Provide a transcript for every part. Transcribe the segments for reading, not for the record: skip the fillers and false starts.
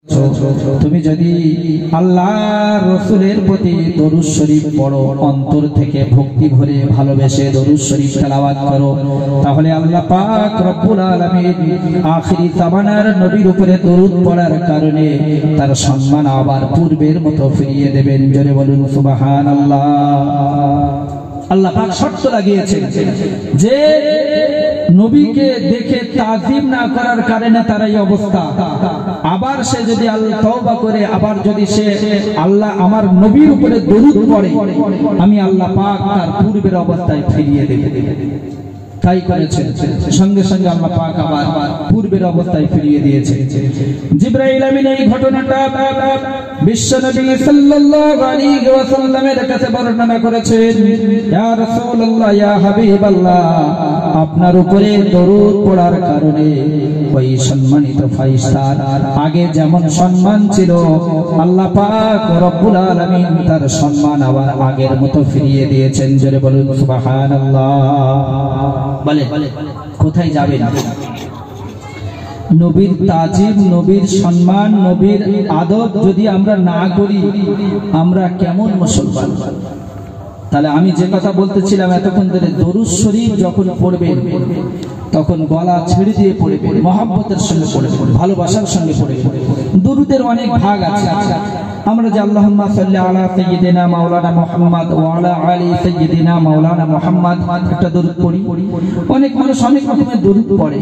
তুমি যদি আল্লাহর রাসূলের প্রতি দরুদ শরীফ পড়ো, অন্তর থেকে ভক্তি ভরে ভালোবেসে দরুদ শরীফ তেলাওয়াত করো, তাহলে আল্লাহ পাক রব্বুল আলামিন আখিরি জামানার নবীর উপরে দরুদ পড়ার কারণে তার সম্মান আবার পূর্বের মতো ফিরিয়ে দেবেন। জোরে বলুন সুবহানাল্লাহ। আল্লাহ পাক শর্ত লাগিয়েছেন যে নবীকে দেখে তাজিম না করার কারণে তার এই অবস্থা, আবার সে যদি আল্লাহ তওবা করে আবার যদি সে আল্লাহ আমার নবীর উপরে দরুদ পড়ে, আমি আল্লাহ পাক তার পূর্বের অবস্থায় ফিরিয়ে দেব। তাই করেছেন, সঙ্গে সঙ্গে আল্লাহ পাক আবার পূর্বের অবস্থায় ফিরিয়ে দিয়েছে। জিবরাইল আমিন এই ঘটনাটা বিশ্বনবী সাল্লাল্লাহু আলাইহি ওয়াসাল্লামের কাছে বর্ণনা করেছেন। ইয়া রাসূলুল্লাহ, ইয়া হাবিবাল্লাহ, আপনার উপরে দরুদ পড়ার কারণে ওই সম্মানিত ফারিস্তার আগে যেমন সম্মান ছিল, আল্লাহ পাক রব্বুল আলামিন তার সম্মান আবার আগের মতো ফিরিয়ে দিয়েছেন। জোরে বলুন সুবহানাল্লাহ। বলে কোথায় যাবেন? নবীর তাজিম, নবীর সম্মান, নবীর আদব যদি আমরা না করি, আমরা কেমন মুসলমান? তাহলে আমি যে কথা বলতেছিলাম এতক্ষণ ধরে, দরুদ শরীফ যখন পড়বেন তখন গলা ছেড়ে দিয়ে পড়বেন, মহব্বতের সঙ্গে পড়বেন, ভালোবাসার সঙ্গে পড়বেন। দরুদের অনেক ভাগ আছে। আমরা যে আল্লাহুম্মা সাল্লি আলা সাইয়্যিদিনা মাওলানা মুহাম্মদ ওয়া আলা আলি সাইয়্যিদিনা মাওলানা মুহাম্মদ একটা দরুদ পড়ি। অনেক মানুষ অনেক রকমের দরুদ পড়ে,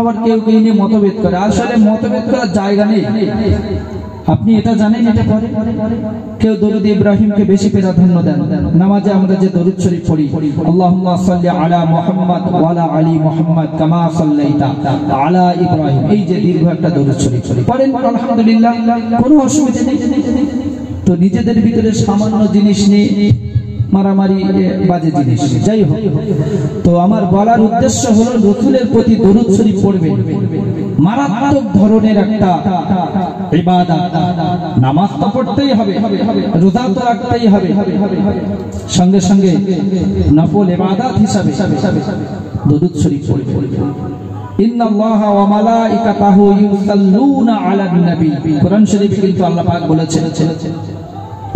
আবার কেউ কেউ নিয়ে মতভেদ করে। আসলে মতভেদ করার জায়গা নেই। আপনি এটা জানেন, এটা পড়ে কেউ দরুদ ইব্রাহিমকে বেশি প্রাধান্য দেন। নামাজে আমরা যে দরুদ শরীফ পড়ি, আল্লাহুম্মা সাল্লি আলা মুহাম্মদ ওয়া আলা আলি মুহাম্মদ কামা সাল্লাইতা আলা ইব্রাহিম, এই যে দীর্ঘ একটা দরুদ শরীফ পড়েন, আলহামদুলিল্লাহ, কোনো অসুবিধা নেই। তো নিজেদের ভিতরে সামান্য জিনিস নিয়ে মারামারি, বাজে জিনিস, যাই হোক। তো আমার বলার উদ্দেশ্য হলো রাসূলের প্রতি দরুদ শরীফ পড়বেন। মারাত্মক ধরনের একটা ইবাদত। নামাজ তো পড়তেই হবে, রোজা তো রাখতেই হবে, সঙ্গে সঙ্গে নফল ইবাদত হিসাবে দরুদ শরীফ পড়বেন। ইন্নাল্লাহা ওয়া মালাইকাতাহু ইউসাল্লুনা আলান নবী, কোরআন শরীফে কিন্তু আল্লাহ পাক বলেছেন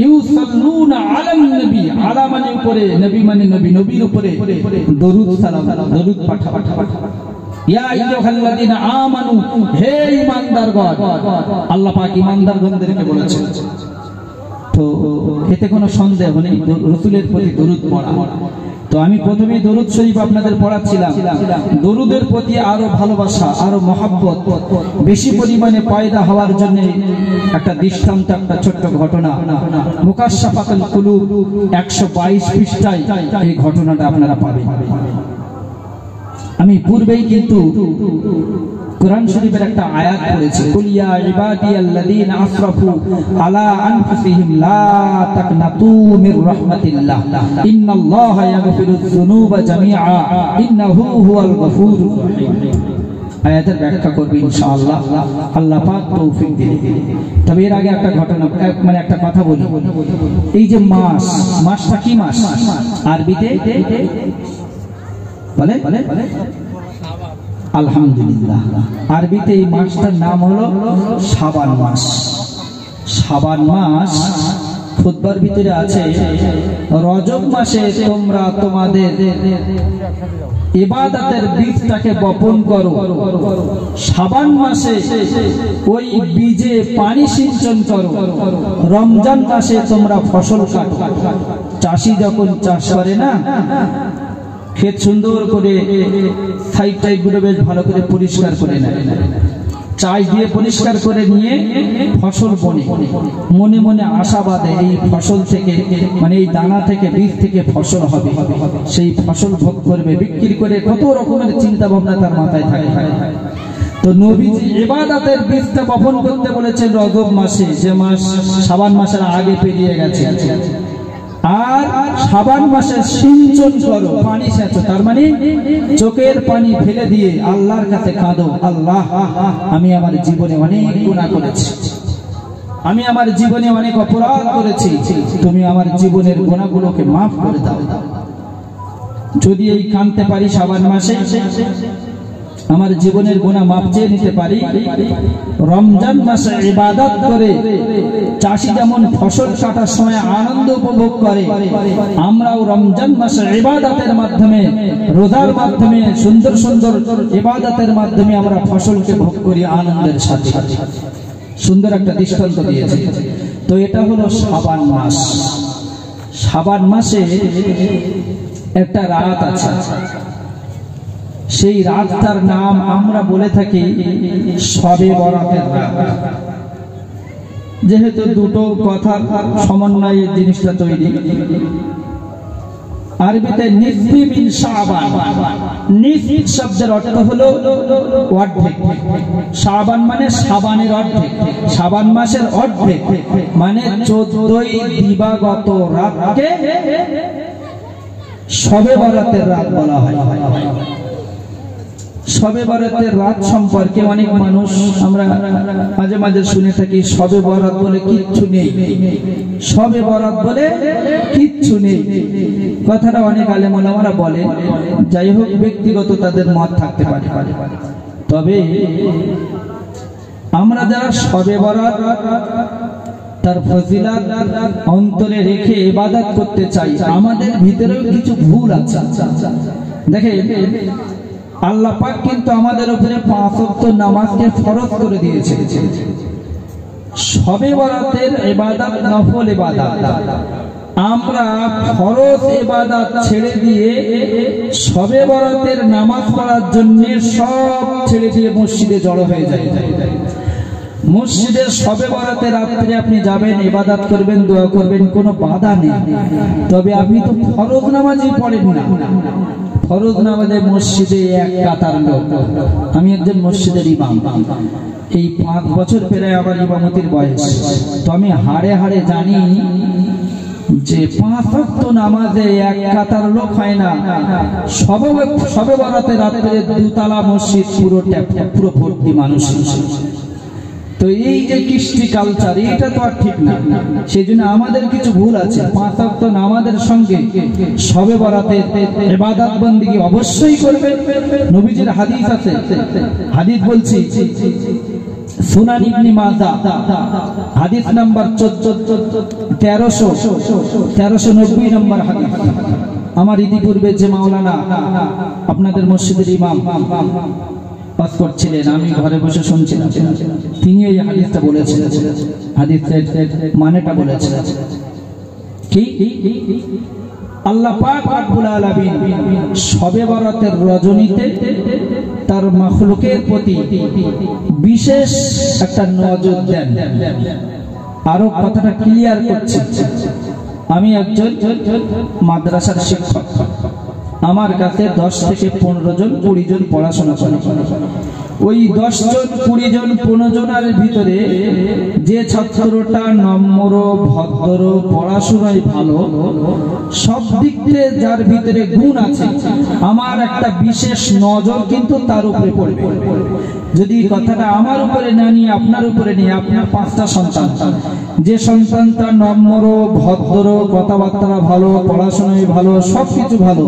ইউসাল্লুনা আলান নবী, আলা মানে উপরে, নবী মানে নবী, নবীর উপরে দরুদ সালাম, দরুদ পাঠা। ইয়া আইয়ুহাল্লাযীনা আমানু, হে ঈমানদারগণ, আল্লাহ পাক ঈমানদারগণদেরকে বলেছেন। তো এতে কোনো সন্দেহ নেই রাসূলের প্রতি দরুদ পড়া। তো আমি প্রথমে দরুদ শরীফ আপনাদের পড়াচ্ছিলাম। দরুদের প্রতি আরো ভালোবাসা, আরো মহব্বত বেশি পরিমাণে পয়দা হওয়ার জন্য একটা দৃষ্টান্ত, একটা ছোট্ট ঘটনা, মুকাশশাফাতুল কুলুব 122 পৃষ্ঠায় এই ঘটনাটা আপনারা পাবেন। আমি পূর্বেই কিন্তু কোরআন শরীফের একটা আয়াত পড়েছি, কুল ইয়া ইবাদিয়াল্লাযীনা আসরাফু আলা আনফুসিহিম লা তাকনাতু মির রাহমাতিল্লাহ ইন্নাল্লাহা ইয়াগফিরুয যুনুবা জামিআ ইন্নাহু হুয়াল গফুরুর রহিম। আয়াতের ব্যাখ্যা করব ইনশাআল্লাহ, আল্লাহ পাক তৌফিক দিলে। তবে এর আগে একটা ঘটনা, মানে একটা কথা বলি। এই যে মাসটা কি মাস? আরবিতে বলে আলহামদুলিল্লাহ, আরবিতে এই মাসটার নাম হলো শাবান মাস। শাবান মাস খুতবার ভিতরে আছে, রজব মাসে তোমরা তোমাদের ইবাদতের বীজটাকে বপন করো, শাবান মাসে ওই বীজে পানি সিঞ্চন করো, রমজান মাসে তোমরা ফসল কাটো। চাষি যখন চাষ করে না, ক্ষেত সুন্দর করে সাইড গুলো বেশ ভালো করে পরিষ্কার করে নেয়, চাষ দিয়ে পরিষ্কার করে নিয়ে ফসল বনে, মনে মনে আশাবাদে এই ফসল থেকে, মানে এই দানা থেকে, বীজ থেকে ফসল হবে, সেই ফসল ভোগ করবে, বিক্রি করে, কত রকমের চিন্তা ভাবনা তার মাথায় থাকে। তো নবীজি ইবাদতের বীজটা বপন করতে বলেছেন রজব মাসে, যে মাস শাবান মাসের আগে পেরিয়ে গেছে। আর শাবান মাসে সিঞ্চন করো, পানি সেচো, তার মানে চোখের পানি ফেলে দিয়ে আল্লাহর কাছে কাঁদো, আল্লাহ আমি আমার জীবনে অনেক গুনাহ করেছি, আমি আমার জীবনে অনেক অপরাধ করেছি, তুমি আমার জীবনের গুনাহগুলোকে মাফ করে দাও। যদি এই কাঁদতে পারি শাবান মাসে, আমার জীবনের গুনাহ মাফ চেয়ে নিতে পারি। রমজান মাসে ইবাদত করে চাষি যেমন ফসল কাটার সময় আনন্দ উপভোগ করে, আমরাও রমজান মাসে ইবাদতের মাধ্যমে, রোজার মাধ্যমে, সুন্দর সুন্দর ইবাদতের মাধ্যমে আমরা ফসলকে ভোগ করি আনন্দের সাথে। সুন্দর একটা দৃষ্টান্ত দিয়েছে। তো এটা হলো শাবান মাস। শাবান মাসে একটা রাত আছে, সেই রাতটার নাম আমরা বলে থাকি শবে বরাতের রাত। যেহেতু দুটো কথা সমন্বয়ে জিনিসটা তৈরি। আরবিতে নিসফি মিন শাবান, নিসফ শব্দের অর্থ হলো অর্ধেক। শাবান মানে শাবানের অর্ধেক, শাবান মাসের অর্ধেক মানে 14ই দিবাগত রাতকে শবে বরাতের রাত বলা হয়। শবে বরাতের রাত সম্পর্কে অনেক মানুষ আমরা মাঝে মাঝে শুনে থাকি, শবে বরাত বলে কিচ্ছু নেই, শবে বরাত বলে কিচ্ছু নেই। কথাটা অনেক আলেম ওলামারা বলে। যাই হোক, ব্যক্তিগত তাদের মত থাকতে পারে। তবে আমরা যারা শবে বরাত তার ফজিলত অন্তরে রেখে ইবাদত করতে চাই, আমাদের ভিতরেও কিছু ভুল আছে। দেখে আল্লাহ পাক কিন্তু আমাদের উপরে 5 ওয়াক্ত নামাজকে ফরজ করে দিয়েছে। শবে বরাতের ইবাদত নফল ইবাদত, আমরা ফরজ ইবাদত ছেড়ে দিয়ে শবে বরাতের নামাজ পড়ার জন্য সব ছেড়ে দিয়ে মসজিদে জড়ো হয়ে যায়। মসজিদে শবে বরাতের রাত্রে আপনি যাবেন, ইবাদত করবেন, দোয়া করবেন, কোনো বাধা নেই। তবে আপনি তো ফরজ নামাজই পড়েন না। ফরজ নামাজে মসজিদে এক কাতার লোক। আমি একজন মসজিদের ইমাম, এই 5 বছর পেরে আমার ইমামতির বয়স। তো আমি হাড়ে হাড়ে জানি যে 5 ওয়াক্ত নামাজে এক কাতার লোক হয় না। শবে বরাতের রাত্রে দুতলা মসজিদ পুরো ভর্তি মানুষ। তো এই যে কৃষ্টি কালচার, এটা তো আর ঠিক না। সেই জন্য আমাদের কিছু ভুল আছে। 5 ওয়াক্ত নামাজের সঙ্গে শবে বরাতের ইবাদত বন্দেগী অবশ্যই করবে। নবীজির হাদিস আছে, হাদিস বলছি সুনান ইবনে মাজাহ হাদিস নাম্বার 1390 নম্বর হাদিস। আমার ইতিপূর্বে যে মাওলানা আপনাদের মসজিদের ইমাম পাঠ করছিলেন, আমি ঘরে বসে শুনছিলাম, তিনি এই হাদিসটা বলেছিলেন। হাদিসের মানেটা বলেছিলেন কি, আল্লাহ পাক রব্বুল আলামিন শবে বরাতের রজনীতে তার মাখলুকের প্রতি বিশেষ একটা নজর দেন। আরো কথাটা ক্লিয়ার করছি, আমি একজন মাদ্রাসার শিক্ষক। আমার কাছে 10 থেকে 15 জন 20 জন পড়াশোনা করে। ওই 10 জন 20 জন 15 জনের ভিতরে যে ছাত্রটা নম্র, ভদ্র, পড়াশোনায় ভালো, সব দিক থেকে যার ভিতরে গুণ আছে, আমার একটা বিশেষ নজর কিন্তু তার উপরে পড়বে। যদি কথাটা আমার উপরে না নিয়ে আপনার উপরে নিয়ে, আপনার 5টা সন্তান, যে সন্তানটা নম্র, ভদ্র, কথাবার্তা ভালো, পড়াশোনায় ভালো, সবকিছু ভালো,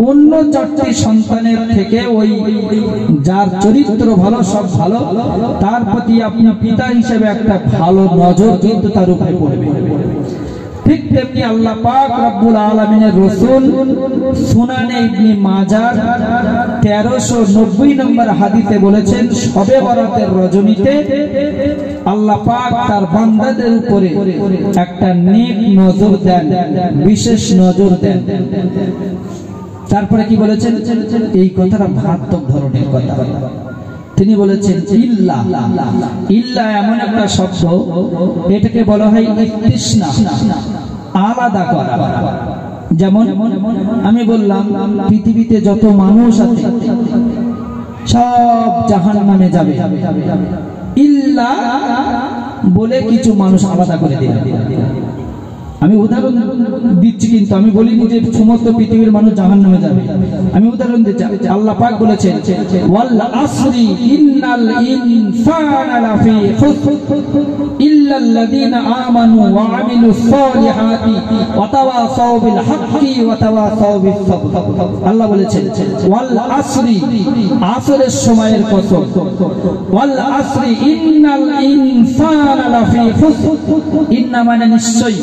অন্য 4টি সন্তানের থেকে ওই যার চরিত্র ভালো, সব ভালো, তার প্রতি আপনি পিতা হিসেবে একটা ভালো নজর কিন্তু তার উপরে পড়বে। ঠিক তেমনি আল্লাহ পাক রব্বুল আলামিনের রাসূল সুনানে ইবনে মাজাহ 1390 নম্বর হাদিসে বলেছেন, শবে বরাতের রজনীতে আল্লাহ পাক তার বান্দাদের উপরে একটা নেক নজর দেন, বিশেষ নজর দেন। তারপরে কি বলেছেন, এই কথাটা মারাত্মক ধরনের কথা। তিনি বলেছেন ইল্লা, ইল্লা এমন একটা শব্দ, এটাকে বলা হয় ইস্তিসনা, আলাদা করা। যেমন আমি বললাম পৃথিবীতে যত মানুষ আছে সব জাহান্নামে যাবে, ইল্লা বলে কিছু মানুষ আলাদা করে দিলেন। আমি উদাহরণ দিচ্ছি, কিন্তু আমি বলিনি যে সমস্ত পৃথিবীর মানুষ জাহান্নামে যাবে। আমি উদাহরণ দিচ্ছি। আল্লাহ পাক বলেছেন ওয়াল আসরি ইন্নাল ইনসানা লাফি খুসর ইল্লাল্লাযীনা আমানু ওয়া আমিলুস সালিহাতি ওয়া তাওয়াসাউ বিল হাক্কি ওয়া তাওয়াসাউ বিস সাবর। আল্লাহ বলেছেন ওয়াল আসরি, আসরের সময়ের কসম। ওয়াল আসরি ইন্নাল ইনসানা লাফি খুসর, ইন্না মানে নিশ্চয়,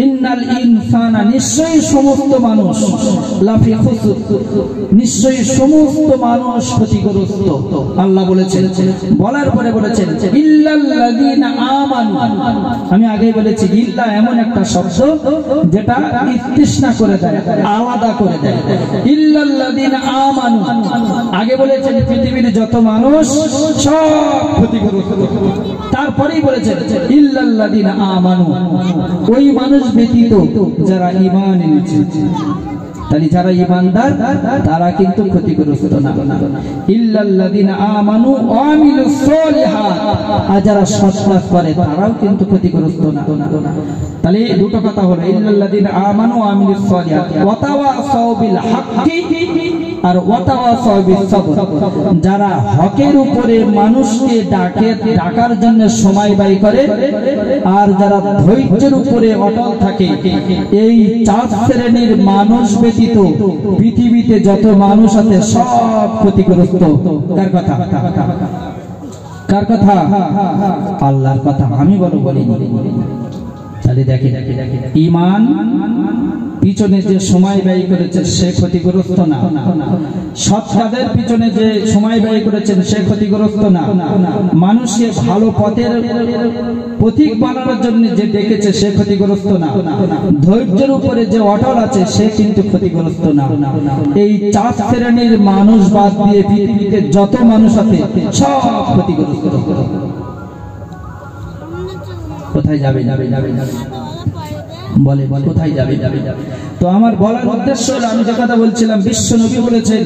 ইন্নাল ইনসানা নিশ্চয়ই সমস্ত মানুষ, লাফি খুসর নিশ্চয়ই সমস্ত মানুষ ক্ষতিগ্রস্ত। আল্লাহ বলেছেন, বলার পরে বলেছেন ইল্লাল্লাযীনা আমানু। আমি আগেই বলেছি ইল্লা এমন একটা শব্দ যেটা ইস্তিসনা করে দেয়, আলাদা করে দেয়। ইল্লাল্লাযীনা আমানু, আগে বলেছেন পৃথিবীর যত মানুষ সব ক্ষতিগ্রস্ত, তারপরেই বলেছেন ইল্লাল্লাযীনা আমানু, ওই মানুষ ব্যতীত যারা ঈমান এনেছে। তাহলে যারা ঈমানদার তারা কিন্তু ক্ষতিগ্রস্ত না। ইল্লাল্লাযীনা আমানু ওয়া আমিলুস সালিহাত, আর যারা সৎ কাজ করে তারাও কিন্তু ক্ষতিগ্রস্ত না। তাহলে দুটো কথা হলো ইল্লাল্লাযীনা আমানু ওয়া আমিলুস সালিহাত ওয়া তাওয়াসাউ বিল হাক্কি আর ওয়া তাওয়াসাউ বিস সাবর। যারা হকের উপরে মানুষকে ডাকার জন্য সময় ব্যয় করে আর যারা ধৈর্যের উপরে অটল থাকে, এই চার শ্রেণীর মানুষ ব্যতীত পৃথিবীতে যত মানুষ আছে সব ক্ষতিগ্রস্ত। কার কথা? কার কথা? আল্লাহর কথা। আমি বলিনি। তাহলে দেখে ঈমান পিছনে যে সময় ব্যয় করেছে সে ক্ষতিগ্রস্ত না, সৎ কাজের পিছনে যে সময় ব্যয় করেছেন সে ক্ষতিগ্রস্ত না, মানুষকে ভালো পথের পথিক বানানোর জন্য যে ডেকেছে সে ক্ষতিগ্রস্ত না, ধৈর্যের উপরে যে অটল আছে সে কিন্তু ক্ষতিগ্রস্ত না। এই চার শ্রেণীর মানুষ বাদ দিয়ে পৃথিবীতে যত মানুষ আছে সব ক্ষতিগ্রস্ত। কোথায় যাবে? বলে কোথায় যাবে? তো আমার বলার উদ্দেশ্য হলো, আমি যে কথা বলছিলাম, বিশ্ব নবী বলেছেন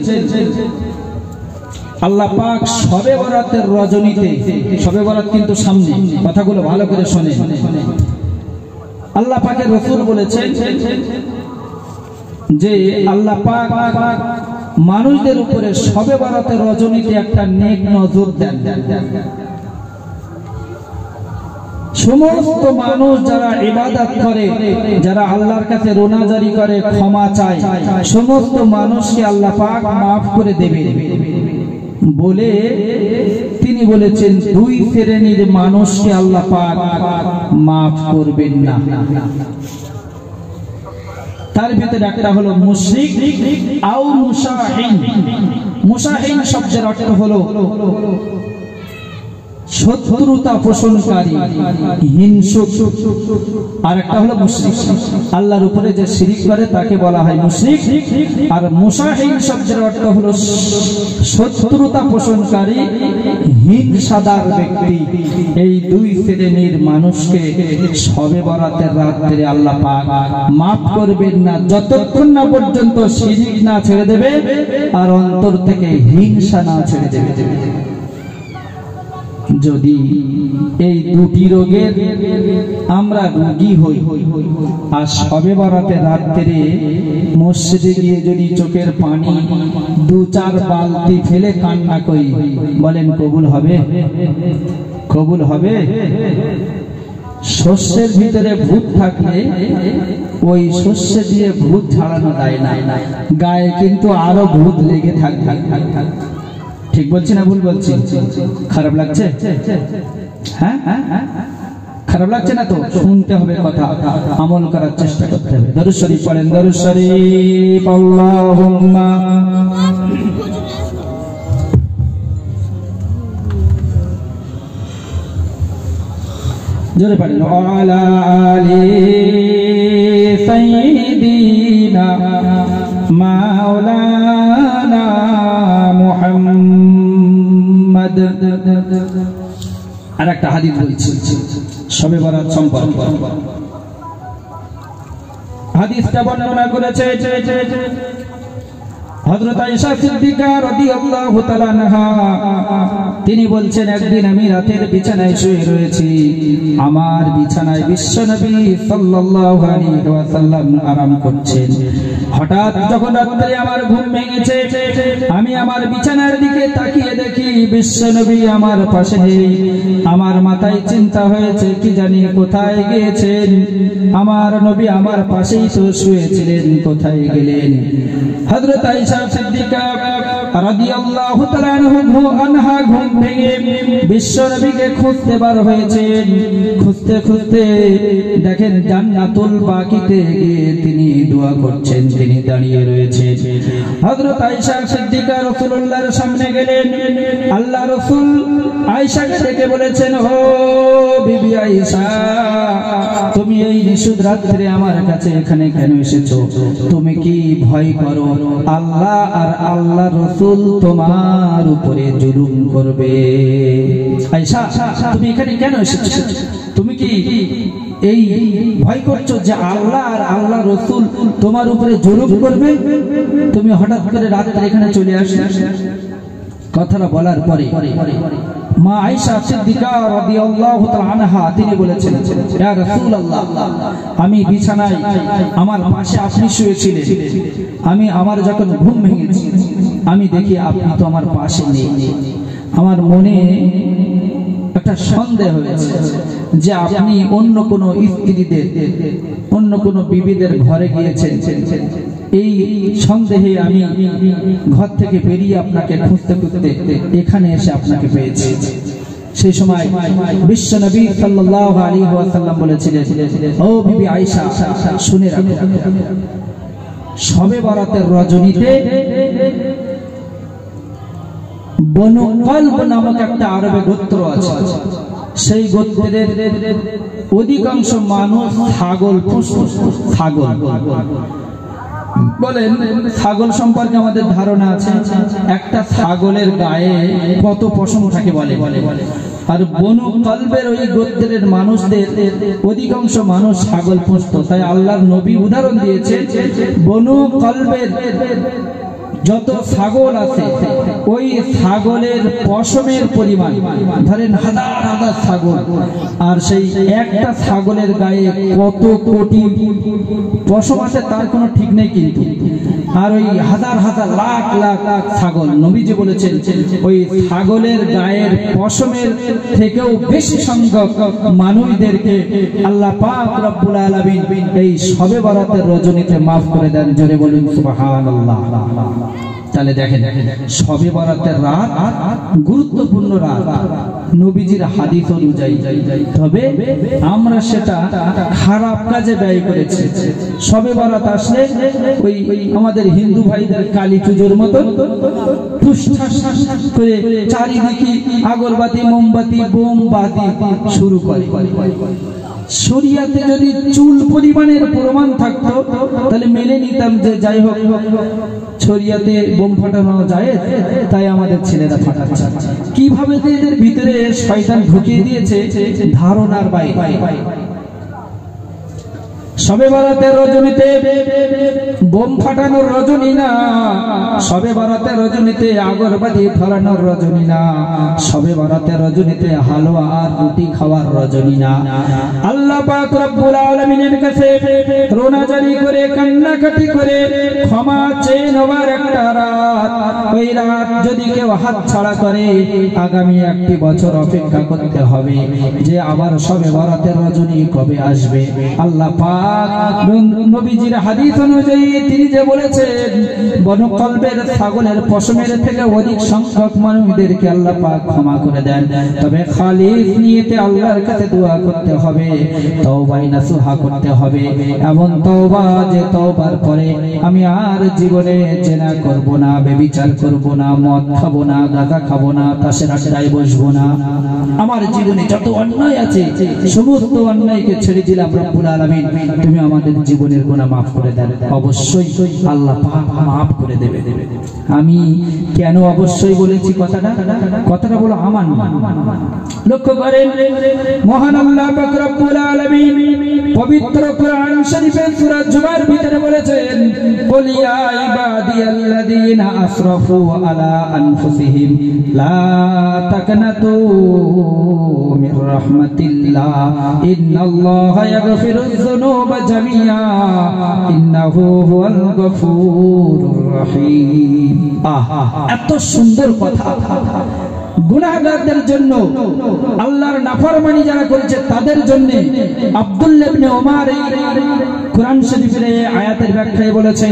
আল্লাহ পাক শবে বরাতের রজনীতে, শবে বরাত কিন্তু সামনে, কথাগুলো ভালো করে শুনে। আল্লাহ পাকের রাসূল বলেছেন যে আল্লাহ পাক মানুষদের উপরে শবে বরাতের রজনীতে একটা নেক নজর দেন। সমস্ত মানুষ যারা ইবাদত করে, যারা আল্লাহর কাছে রোনাজারি করে, ক্ষমা চায়, সমস্ত মানুষকে আল্লাহ পাক মাফ করে দেবে বলে তিনি বলেছেন দুই শ্রেণীর মানুষকে আল্লাহ পাক মাফ করবেন না। তার ভিতরে একটা হলো মুশরিক আও মুশাহিন। মুশাহিন শব্দের অর্থ হলো শত্রুতা পোষণকারী, হিংসুক। আর একটা হলো মুশরিক, আল্লাহর উপরে যে শিরিক করে তাকে বলা হয় মুশরিক। আর মুশাহিন শব্দের অর্থ হলো শত্রুতা পোষণকারী, হিংসাদার ব্যক্তি। এই দুই শ্রেণীর মানুষকে শবে বরাতের রাতে আল্লাহ পাক মাফ করবেন না যতক্ষণ না পর্যন্ত শিরিক না ছেড়ে দেবে আর অন্তর থেকে হিংসা না ছেড়ে দেবে। যদি এই দুটি রোগের আমরা রোগী হই আর শবে বরাতের রাত্রে মসজিদে গিয়ে যদি চোখের পানি 2-4 বালতি ফেলে কান্না করি, বলেন কবুল হবে? কবুল হবে? শস্যের ভিতরে ভূত থাকলে ওই শস্য দিয়ে ভূত ঝাড়ানো যায় না, গায়ে কিন্তু আরো ভূত লেগে থাকবে। ঠিক বলছি না ভুল বলছি? খারাপ লাগছে? হ্যাঁ, খারাপ লাগছে না তো? শুনতে হবে কথা, আমল করার চেষ্টা করতে হবে। দরুদ শরীফ পড়েন, দরুদ শরীফ। আল্লাহুম্মা জোরে পড়েন ওয়ালা আলি সাইয়্যিদিনা মাওলানা মুহাম্মদ। আর একটা হাদিস বলছি শবে বরাত সম্পর্কে। হাদিসটা বর্ণনা করেছে হযরত আয়েশা সিদ্দিকা রাদিয়াল্লাহু তাআলা আনহা তিনি বলছেন, একদিন আমি রাতের বিছানায় শুয়ে রয়েছি, আমার বিছানায় বিশ্বনবী সাল্লাল্লাহু আলাইহি ওয়াসাল্লাম আরাম করছেন। হঠাৎ যখন রাতে আমার ঘুম ভেঙেছে, আমি আমার বিছানার দিকে তাকিয়ে দেখি বিশ্বনবী আমার পাশে নেই। আমার মাথায় চিন্তা হয়েছে, কি জানি কোথায় গিয়েছেন, আমার নবী আমার পাশেই তো শুয়েছিলেন, কোথায় গেলেন? হযরত আয়েশা সিদ্দিকা রাদিয়াল্লাহু তাআলা আনহা ঘুম ভেঙে বিশ্বনবীকে খুঁজতে বার হয়েছেন। খুঁজতে খুঁজতে দেখেন জান্নাতুল বাকিতে গিয়ে তিনি দোয়া করছেন, তিনি দাঁড়িয়ে রয়েছেন। হযরত আয়েশা সিদ্দিকা রাসূলুল্লাহর সামনে গেলেন। আল্লাহ রাসূল আয়েশাকে ডেকে বলেছেন, ও বিবি আয়েশা, তুমি এই নিশুদ রাত্রে আমার কাছে এখানে কেন এসেছো? তুমি কি ভয় করো আল্লাহ আর আল্লাহ রাসূল তোমার উপরে জুলুম করবে? আয়েশা, তুমি এখানে কেন এসেছো? তুমি কি এই ভয় করছো যে আল্লাহ আর আল্লাহ রাসূল তোমার উপরে জুলুম করবে? তুমি হঠাৎ করে রাতে এখানে চলে আসলে। কথাটা বলার পরে মা আয়েশা সিদ্দিকা রাদিয়াল্লাহু তাআলা আনহা তিনি বলেছেন, ইয়া রাসূলুল্লাহ, আমি বিছানায় আমার পাশে আপনি শুয়েছিলেন, আমার যখন ঘুম ভেঙেছে আমি দেখি আপনি তো আমার পাশে নেই। আমার মনে একটা সন্দেহ হয়েছে যে আপনি অন্য কোনো স্ত্রীদের, অন্য কোনো বিবিদের ঘরে গিয়েছেন। এই সন্দেহে আমি ঘর থেকে বেরিয়ে আপনাকে খুঁজতে খুঁজতে এখানে এসে আপনাকে পেয়েছি। সেই সময় বিশ্বনবী সাল্লাল্লাহু আলাইহি ওয়াসাল্লাম বলেছিলেন, ও বিবি আয়েশা, শুনে রাখো, শবে বরাতের রজনীতে বনু কলব নামক একটা আরবে গোত্র আছে। সেই গোত্রের অধিকাংশ মানুষ ছাগল পুষত। ছাগল বলেন, ছাগল সম্পর্কে আমাদের ধারণা আছে, একটা ছাগলের গায়ে কত পশম থাকে বলে। আর বনু কলবের ওই গোত্রের মানুষদের অধিকাংশ মানুষ ছাগল পুষত। তাই আল্লাহর নবী উদাহরণ দিয়েছে, বনু কলবের যত ছাগল আছে ওই ছাগলের পশমের পরিমাণ, ধরেন হাজার হাজার ছাগল, আর সেই একটা ছাগলের গায়ে কত কোটি পশম আছে তার কোনো ঠিক নেই। কিন্তু আর ওই হাজার হাজার লাখ লাখ ছাগল, নবীজি বলেছেন ওই ছাগলের গায়ের পশমের থেকেও বেশি সংখ্যক মানুষদেরকে আল্লাহ পাক রব্বুল আলামিন এই শবে বরাতের রজনীতে মাফ করে দেন। জোরে বলুন সুবহানাল্লাহ। তাহলে দেখেন, শবে বরাতের রাত গুরুত্বপূর্ণ রাত নবীজির হাদিস অনুযায়ী। তবে আমরা সেটা খারাপ কাজে ব্যয় করেছি। শবে বরাত আসলে ওই আমাদের হিন্দু ভাইদের কালী পুজোর মতো করে চারিদিকে আগরবাতি, মোমবাতি, বোমবাতি শুরু করে। শরিয়াতে যদি চুল পরিমাণের প্রমাণ থাকতো তাহলে মেনে নিতাম যে যাই হোক শরিয়াতে বোম ফাটানো যায়, তাই আমাদের ছেলেরা ফাটাচ্ছে। কিভাবে এদের ভিতরে শয়তান ঢুকিয়ে দিয়েছে ধারণার বাইরে। শবে বরাতের রজনীতে বোম ফাটানোর রজনী না, শবে বরাতের রজনীতে আগরবাতি ধরানোর রজনী না, শবে বরাতের রজনীতে হালুয়া আর রুটি খাওয়ার রজনী না। আল্লাহ পাক রব্বুল আলামিনের কাছে রোনাজারি করে কান্নাকাটি করে ক্ষমা চেয়ে নেওয়ার একটা রাত। ওই রাত যদি কেউ হাত ছাড়া করে আগামী 1 বছর অপেক্ষা করতে হবে যে আবার শবে বরাতের রজনী কবে আসবে। আল্লাহ পাক নবীজির হাদিস অনুযায়ী তিনি যে বলেছেন বনু কলবের ছাগলের পশমের থেকে অধিক সংখ্যক মানুষদেরকে আল্লাহ পাক ক্ষমা করে দেন। তবে খালিস নিয়তে আল্লাহর কাছে দোয়া করতে হবে, তওবা নাসুহা করতে হবে, এমন তওবা যে তওবার পরে আমি আর জীবনে জেনা করব না, ব্যভিচার করব না, মদ খাবো না, গাঁজা খাবো না, তাসের আড্ডায় বসবো না। আমার জীবনে যত অন্যায় আছে সমস্ত অন্যায়কে ছেড়ে দিলাম। রব্বুল আলামিন তুমি আমাদের জীবনের গুনাহ মাফ করে দেন। অবশ্যই আল্লাহ পাক মাফ করে দেবে। আমি কেন অবশ্যই বলেছি কথাটা বলো আমার। লক্ষ্য করেন, মহান আল্লাহ পাক রব্বুল আলামিন পবিত্র কোরআন শরীফে সূরা জুমার ভিতরে বলেছেন, কুল ইয়া ইবাদিয়াল্লাযীনা আসরাফু আলা আনফুসিহিম লা তাকনাতু মির রাহমাতিল্লাহ ইন্নাল্লাহা ইয়াগফিরুয যুনুবা জামিআ ইন্নাহু হুয়াল গফুরুর রহিম। এত সুন্দর কথা। গুনাহগারদের জন্য, আল্লাহর নাফরমানি যারা করেছে তাদের জন্য আব্দুল্লাহ ইবনে ওমর এই কোরআন শরীফের আয়াতের ব্যাখ্যায় বলেছেন,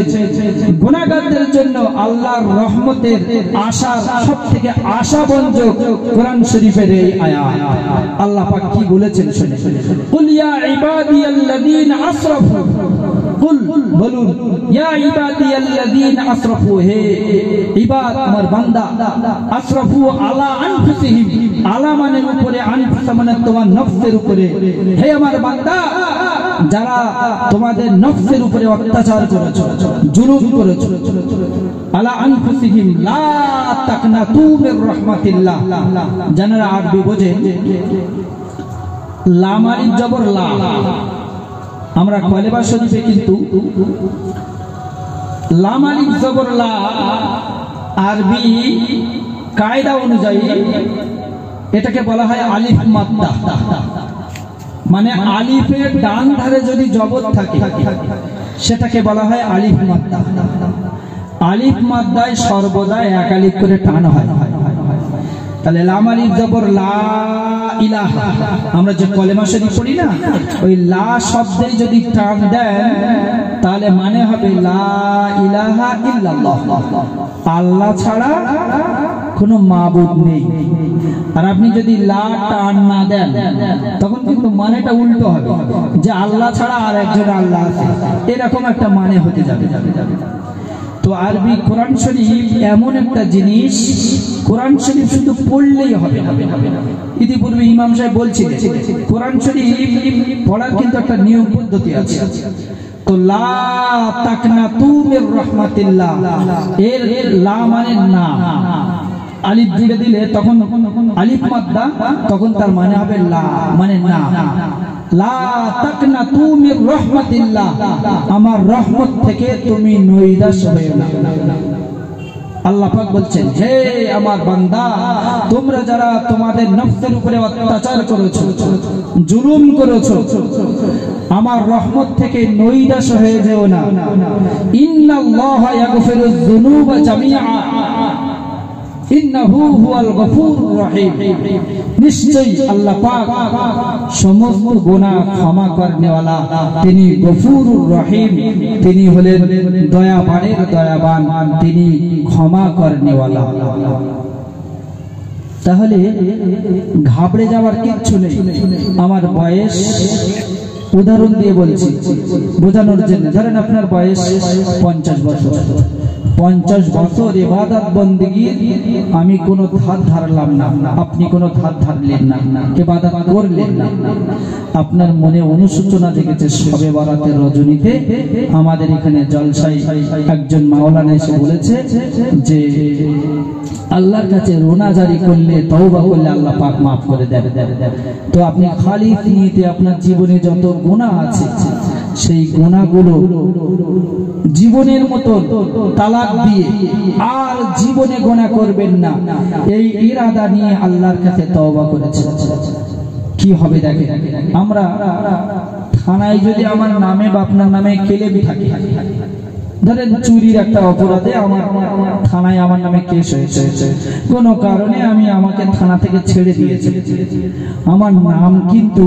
গুনাহগারদের জন্য আল্লাহর রহমতের আশার সবথেকে আশাবঞ্জক কোরআন শরীফের এই আয়াত। আল্লাহ পাক কি বলেছেন শুনে, কুল ইয়া ইবাদিয়াল্লাযীনা আসরাফু, কুল বলুন, ইয়া ইবাদিয়াল্লাযীনা আসরাফু, হে ইবাদ আমার বান্দা, আসরাফু আলা আনফুসিহিম, আলা মানে উপরে, আনফুস মানে তোমার নফসের উপরে, হে আমার বান্দা যারা তোমাদের নফসের উপরে অত্যাচার করেছো, জুলুম করেছো, আলা আনফুসিহিম লা তাকনাতু মির রাহমাতিল্লাহ। যারা আরবি বোঝে, লাম আলিফ জবর লা, আমরা কলেমা শরীফে কিন্তু লাম আলিফ জবর লা আরবি কায়দা অনুযায়ী এটাকে বলা হয় আলিফ মাদ্দা। মানে আলিফের ডান ধারে যদি জবর থাকে সেটাকে বলা হয় আলিফ মাদ্দা। আলিফ মাদ্দায় সর্বদা এক আলিফ করে টান হয়। তাহলে লাম আলিফ জবর লা ইলাহা, আমরা যে কলেমা শরীফ পড়ি না, ওই লা শব্দে যদি টান দেন তাহলে মানে হবে লা ইলাহা ইল্লাল্লাহ, আল্লাহ ছাড়া কোনো মাবুদ নেই। আর আপনি যদি লা টান না দেন তখন কিন্তু মানেটা উল্টো হবে, যে আল্লাহ ছাড়া আর একজন আল্লাহ আছে, এরকম একটা মানে হতে যাবে। তো আরবি কোরআন শরীফ এমন একটা জিনিস, কোরআন শরীফ শুধু পড়লেই হবে না। ইতিপূর্বে ইমাম সাহেব বলছিলেন, কোরআন শরীফ পড়ার কিন্তু একটা নিয়ম পদ্ধতি আছে। তো লা তাকনাতু মির রাহমাতিল্লাহ, এর লা মানে না, আলিফ দিয়ে দিলে তখন আলিফ মাদ্দা, তখন তার মানে হবে লা মানে না। লা তাকনাতু মির রাহমাতিল্লাহ, আমার রহমত থেকে তুমি নৈরাশ হয়ো না। আল্লাহ পাক বলছেন, হে আমার বান্দা, তোমরা যারা তোমাদের নফসের উপরে অত্যাচার করেছো, জুলুম করেছো, আমার রহমত থেকে নৈরাশ হয়ে যেও না। ইন্নাল্লাহা ইয়াগফিরুয যুনুবা জামিআ ইন্নাহু হুয়াল গফুরুর রহিম, নিশ্চয়ই আল্লাহ পাক সমস্ত গুনাহ ক্ষমা করনেওয়ালা, তিনি গফুরুর রহিম, তিনি হলেন দয়াবানের দয়াবান, তিনি ক্ষমা করনেওয়ালা। তাহলে ঘাবড়ে যাওয়ার কিচ্ছু নেই। আমার বয়স, উদাহরণ দিয়ে বলছি বোঝানোর জন্য, ধরেন আপনার বয়স 50 বছর, 50 বছর ইবাদত বন্দেগী আমি কোনো ধার ধারলাম না, আপনি কোনো ধার ধারলেন না, ইবাদত করলেন না, আপনার মনে অনুশোচনা জেগেছে। শবে বরাতের রজনীতে আমাদের এখানে জলসায় একজন মাওলানা এসে বলেছে যে আল্লাহর কাছে রোনা জারি করলে, তওবা করলে আল্লাহ পাক মাফ করে দেবে। তো আপনি খালি নিতে আপনার জীবনে যত গুনাহ আছে সেই গুনাহগুলো জীবনের মতো তালাক দিয়ে আর জীবনে গুনাহ করবেন না, এই ইরাদা নিয়ে আল্লাহর কাছে তওবা করেছেন। কি হবে দেখেন, আমরা থানায় যদি আমার নামে বা আপনার নামে কেলেম থাকে, ধরেন চুরির একটা অপরাধে আমার থানায় আমার নামে কেস হয়েছে, কোনো কারণে আমাকে থানা থেকে ছেড়ে দিয়েছে, আমার নাম কিন্তু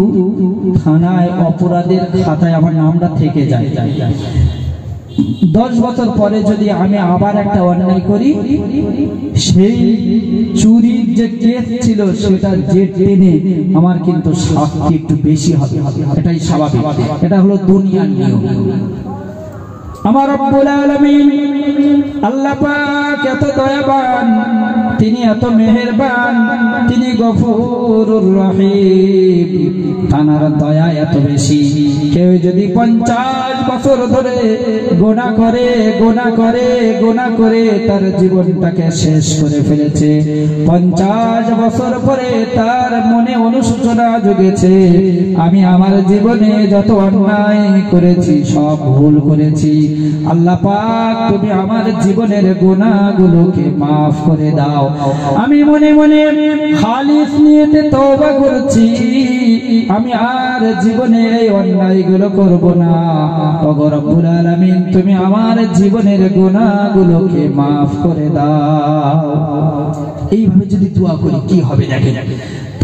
থানায় অপরাধের খাতায় আমার নামটা থেকে যায়। 10 বছর পরে যদি আমি আবার একটা অন্যায় করি, সেই চুরির যে কেস ছিল সেটা যে টেনে আমার কিন্তু শাস্তি একটু বেশি হবে, এটাই স্বাভাবিক, এটা হলো দুনিয়ার নিয়ম। আমার রব্বুল আলামিন আল্লাহ পাক এত দয়াবান, তিনি এত মেহেরবান, তিনি গফুরুর রহিম, তার দয়া এত বেশি। কেউ যদি 50 বছর ধরে গুনাহ করে তার জীবনটাকে শেষ করে ফেলেছে। 50 বছর পরে তার মনে অনুশোচনা জেগেছে, আমি আমার জীবনে যত অন্যায় করেছি, সব ভুল করেছি, আল্লাহ পাক তুমি আমার জীবনের গুনাহগুলোকে মাফ করে দাও। আমি মনে মনে খালিস নিয়তে তওবা করছি, আমি আর জীবনে এই অন্যায়গুলো করব না। ওগো রব্বুল আলামিন তুমি আমার জীবনের গুনাহগুলোকে মাফ করে দাও। এইভাবে যদি দোয়া করি কি হবে দেখে যাবে।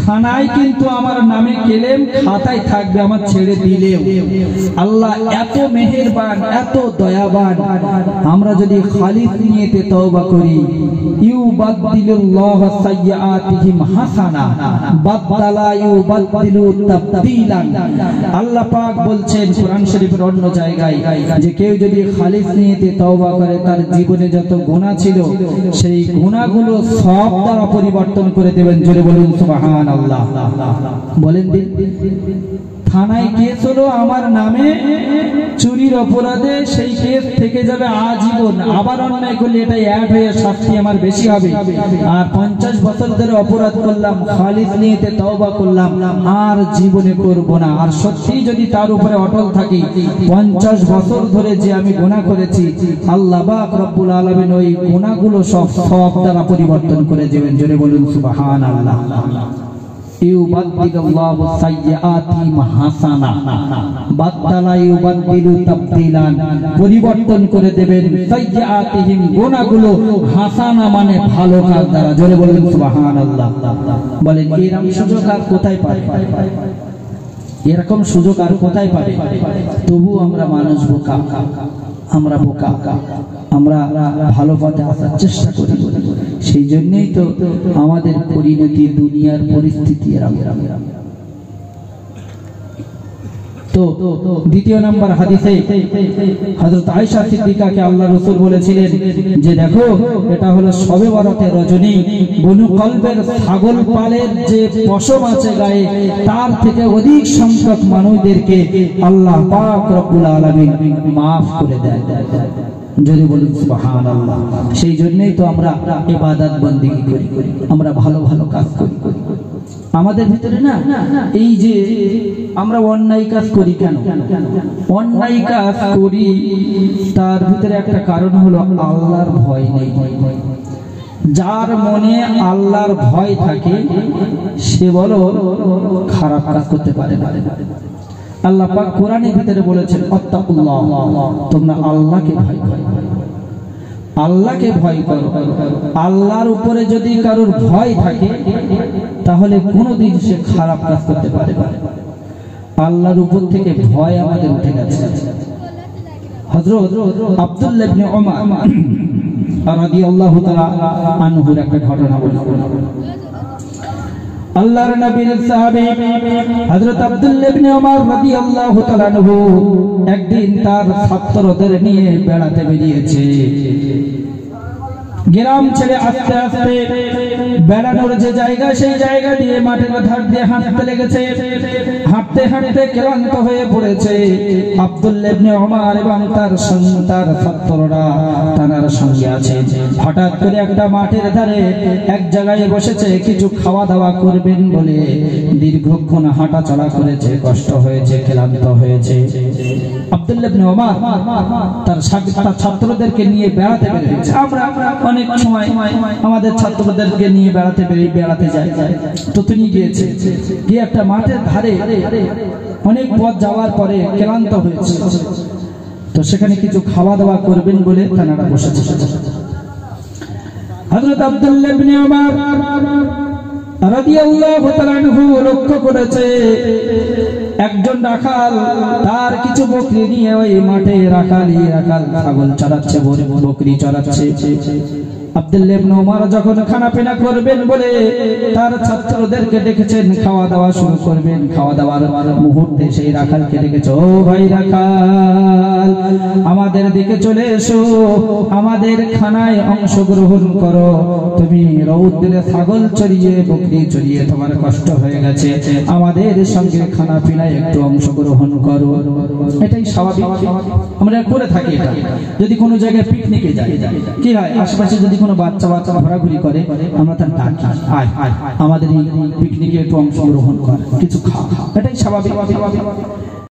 থানায় কিন্তু আমার নামে কেলেম খাতায় থাকবে, আমার ছেড়ে দিলেও। আল্লাহ এত মেহেরবান, এত দয়াবান। আমরা যদি খালিস নিয়তে তওবা করি, ইউবাদদিলুল্লাহু সাইয়্যাতিহিম হাসানা বাদদালা ইউবাদদিলু তাবদীলান। আল্লাহ পাক বলছেন কোরআন শরীফের অন্য জায়গায় যে কেউ যদি খালিস নিয়তে তওবা করে, তার জীবনে যত গুনাহ ছিল সেই গুনাহগুলো সব দ্বারা পরিবর্তন করে দেবেন। জোরে বলুন সুবহানাল্লাহ। বলেন দিন, থানায় কেস হলো আমার নামে চুরির অপরাধে, সেই কেস থেকে যাবে আজীবন। আবার অন্যায় করলে এটা অ্যাড হয়ে শাস্তি আমার বেশি হবে। আর 50 বছর ধরে অপরাধ করলাম, খালিস নিয়তে তওবা করলাম, আর জীবনে করব না। আর সত্যি যদি তার উপরে অটল থাকি, 50 বছর ধরে যে আমি গুনাহ করেছি, আল্লাহ পাক রব্বুল আলামিন ওই গুনাহগুলো সব দ্বারা পরিবর্তন করে দেবেন। জোরে বলুন সুবহানাল্লাহ। ইউবাদদিলুল্লাহু সাইয়্যাতিহিম হাসানা বাদদালা ইউবাদদিলু তাবদীলান। পরিবর্তন করে দেবেন সাইয়্যাতিহিম গুনাহগুলো হাসানা মানে ভালো কাজ দ্বারা। জোরে বলুন সুবহানাল্লাহ। বলেন এরকম সুযোগ আর কোথায় পাবে? এরকম সুযোগ আর কোথায় পাবে? তবু আমরা মানুষ বোকা, আমরা বোকা, আমরা ভালো পথে আসার চেষ্টা করি। সেই জন্যই তো আমাদের পরিণতি, দুনিয়ার পরিস্থিতি এরকম। তো দ্বিতীয় নম্বর হাদিসে হযরত আয়েশা সিদ্দিকাকে আল্লাহ রাসূল বলেছিলেন যে দেখো, এটা হলো শবে বরাতের রজনী, বনু কলবের ছাগল পালের যে পশম আছে গায়ে, তার থেকে অধিক সংখ্যক মানুষদেরকে আল্লাহ পাক রব্বুল আলামিন maaf করে দেয়। যদি বলুন সুবহানাল্লাহ। সেই জন্যই তো আমরা ইবাদত বন্দেগী করি, আমরা ভালো ভালো কাজ করি। আমাদের ভিতরে না এই যে আমরা অন্যায় কাজ করি, কেন অন্যায় কাজ করি, তার ভিতরে একটা কারণ হলো আল্লাহর ভয় নেই। যার মনে আল্লাহর ভয় থাকে সে বলো খারাপ কাজ করতে পারে না। আল্লাহ পাক কোরআনের ভিতরে বলেছেন আত্তাকুল্লাহ, তোমরা আল্লাহকে ভয় করো, আল্লাহকে ভয় করো। আল্লাহর উপরে যদি কারোর ভয় থাকে তাহলে কোনোদিন সে খারাপ কাজ করতে পারে না। আল্লাহর উপর থেকে ভয় আমাদের উঠে গেছে। হযরত আব্দুল্লাহ ইবনে উমর রাদিয়াল্লাহু তাআলা আনহুর একটা ঘটনা বলি। আল্লাহর নবীর সাহাবী হযরত আব্দুল্লাহ ইবনে উমর রাদিয়াল্লাহু তাআলা আনহু একদিন তার ছাত্রদের নিয়ে বেড়াতে বেরিয়েছে। গ্রাম ছেড়ে আস্তে আস্তে বেড়ানোর যে জায়গা, সেই জায়গা দিয়ে মাঠের ধার দিয়ে হাঁটতে লেগেছে। হাঁটতে হাঁটতে ক্লান্ত হয়ে পড়েছে। আব্দুল্লাহ ইবনে উমর এবং তার ছাত্ররা তার সঙ্গে আছে। হঠাৎ করে একটা মাঠের ধারে এক জায়গায় বসেছে, কিছু খাওয়া দাওয়া করবেন বলে দীর্ঘক্ষণ হাঁটা চলা করেছে, কষ্ট হয়েছে, ক্লান্ত হয়েছে। আব্দুল্লাহ ইবনে উমর তার ছাত্রদেরকে নিয়ে বেড়াতে বেরিয়েছে। আমরা অনেক সময় আমাদের ছাত্রদেরকে নিয়ে বেড়াতে যাই। তো তিনি গিয়েছে, গিয়ে একটা মাঠের ধারে অনেক পথ যাওয়ার পরে ক্লান্ত হয়েছে, তো সেখানে কিছু খাওয়া দাওয়া করবেন বলে তারা বসেছে। হযরত আব্দুল্লাহ ইবনে উমর রাদিয়াল্লাহু তাআলা আনহু লক্ষ্য করেছে একজন রাখাল তার কিছু বকরি নিয়ে ওই মাঠে রাখাল ছাগল চড়াচ্ছে, বকরি চড়াচ্ছে। আব্দুল্লাহ ইবনে ওমর যখন খানা পিনা করবেন বলে তার ছাত্রদেরকে ডেকেছেন, খাওয়া দাওয়া শুরু করবেন। খাওয়া দাওয়ার মুহূর্তে সেই রাখালকে ডেকেছে, ও ভাই রাখাল, আমাদের দিকে চলে এসো, আমাদের খানায় অংশগ্রহণ করো। তুমি রৌদ্রে ছাগল চড়িয়ে বকরি চড়িয়ে তোমার কষ্ট হয়ে গেছে, আমাদের সঙ্গে খানা পিনায় একটু অংশগ্রহণ করো। এটাই স্বাভাবিক, আমরা করে থাকি। এটা যদি কোনো জায়গায় পিকনিকে যাই, কি হয়, আশেপাশে যদি কোনো বাচ্চা বাচ্চা ঘোরাঘুরি করে, আমরা তার ডাকি, আয় আমাদের এই পিকনিকে একটু অংশগ্রহণ কর, কিছু খা। এটাই স্বাভাবিক।